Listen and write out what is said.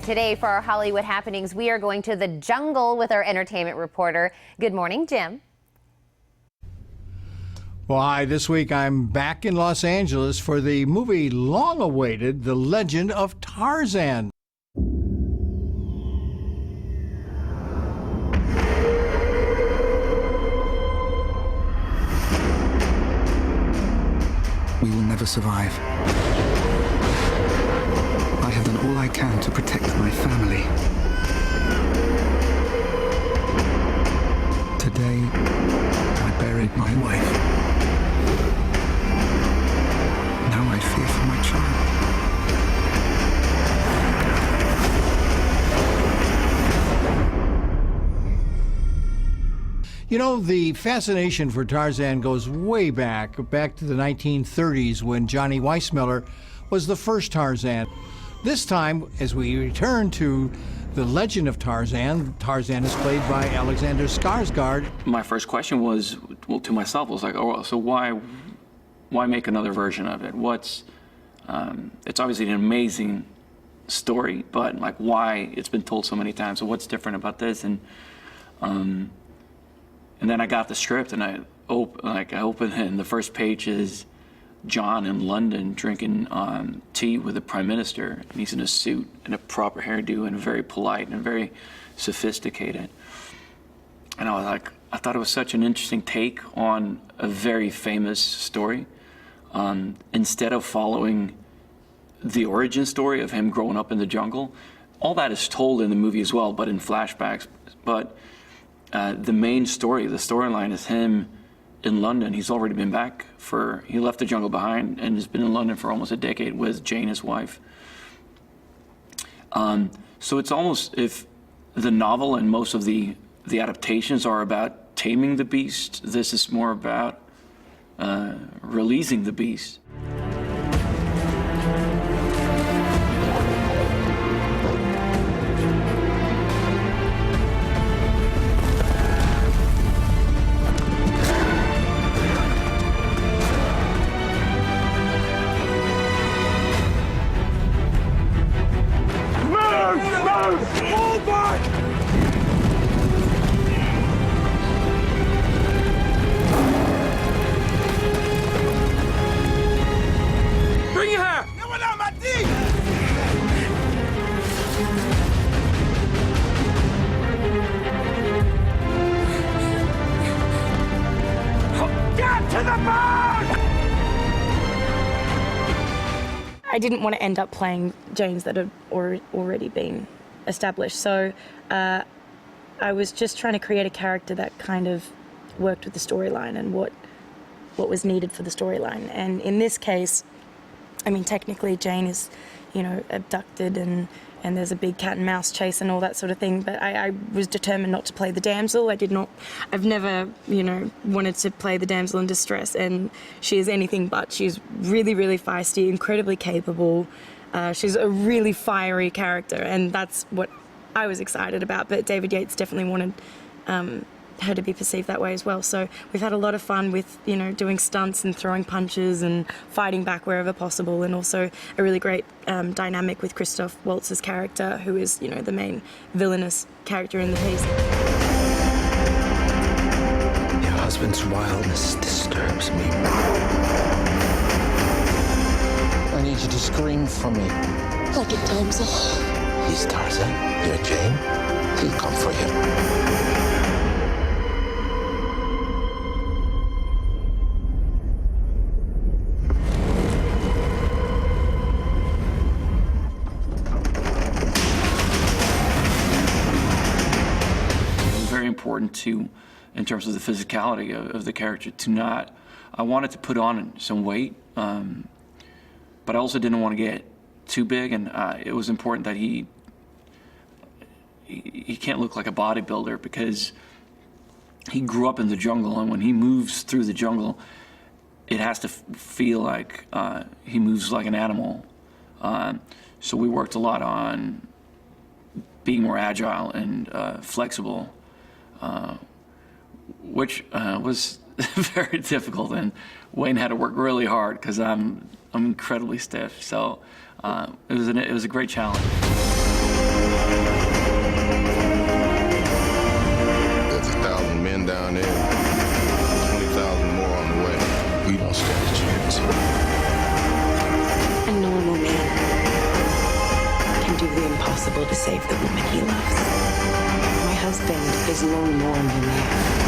Today for our Hollywood happenings, we are going to the jungle with our entertainment reporter. Good morning, Jim. Well, hi, this week I'm back in Los Angeles for the movie long-awaited, The Legend of Tarzan. We will never survive. I have done all I can to protect my family. Today, I buried my wife. Now I fear for my child. You know, the fascination for Tarzan goes way back to the 1930s when Johnny Weissmuller was the first Tarzan. This time, as we return to The Legend of Tarzan, Tarzan is played by Alexander Skarsgard. My first question was, well, to myself, was like, oh, so why make another version of it? It's obviously an amazing story, but like, why it's been told so many times? So what's different about this? And then I got the script, and I opened it, and the first page is John in London drinking tea with the Prime Minister, and he's in a suit and a proper hairdo and very polite and very sophisticated. And I was like, I thought it was such an interesting take on a very famous story. Instead of following the origin story of him growing up in the jungle, all that is told in the movie as well, but in flashbacks. But the main story, the storyline, is him in London. He's already been back he left the jungle behind and has been in London for almost a decade with Jane, his wife. So it's almost, if the novel and most of the adaptations are about taming the beast, this is more about releasing the beast. I didn't want to end up playing Janes that had already been established, so I was just trying to create a character that kind of worked with the storyline and what was needed for the storyline. And in this case, I mean, technically Jane is, you know, abducted and there's a big cat and mouse chase and all that sort of thing, but I was determined not to play the damsel. I've never, you know, wanted to play the damsel in distress, and she is anything but. She's really, really feisty, incredibly capable. She's a really fiery character, and that's what I was excited about, but David Yates definitely wanted her to be perceived that way as well. So we've had a lot of fun with, you know, doing stunts and throwing punches and fighting back wherever possible, and also a really great dynamic with Christoph Waltz's character, who is, you know, the main villainous character in the piece. Your husband's wildness disturbs me. I need you to scream for me. Like a damsel. He's Tarzan, you're Jane. He'll come for you. Important to, in terms of the physicality of the character, I wanted to put on some weight, but I also didn't want to get too big, and it was important that he can't look like a bodybuilder, because he grew up in the jungle, and when he moves through the jungle, it has to feel like he moves like an animal. So we worked a lot on being more agile and flexible, which was very difficult, and Wayne had to work really hard because I'm incredibly stiff. So it was a great challenge. stand a chance. A normal man can do the impossible to save the woman he loves. My husband is no normal man.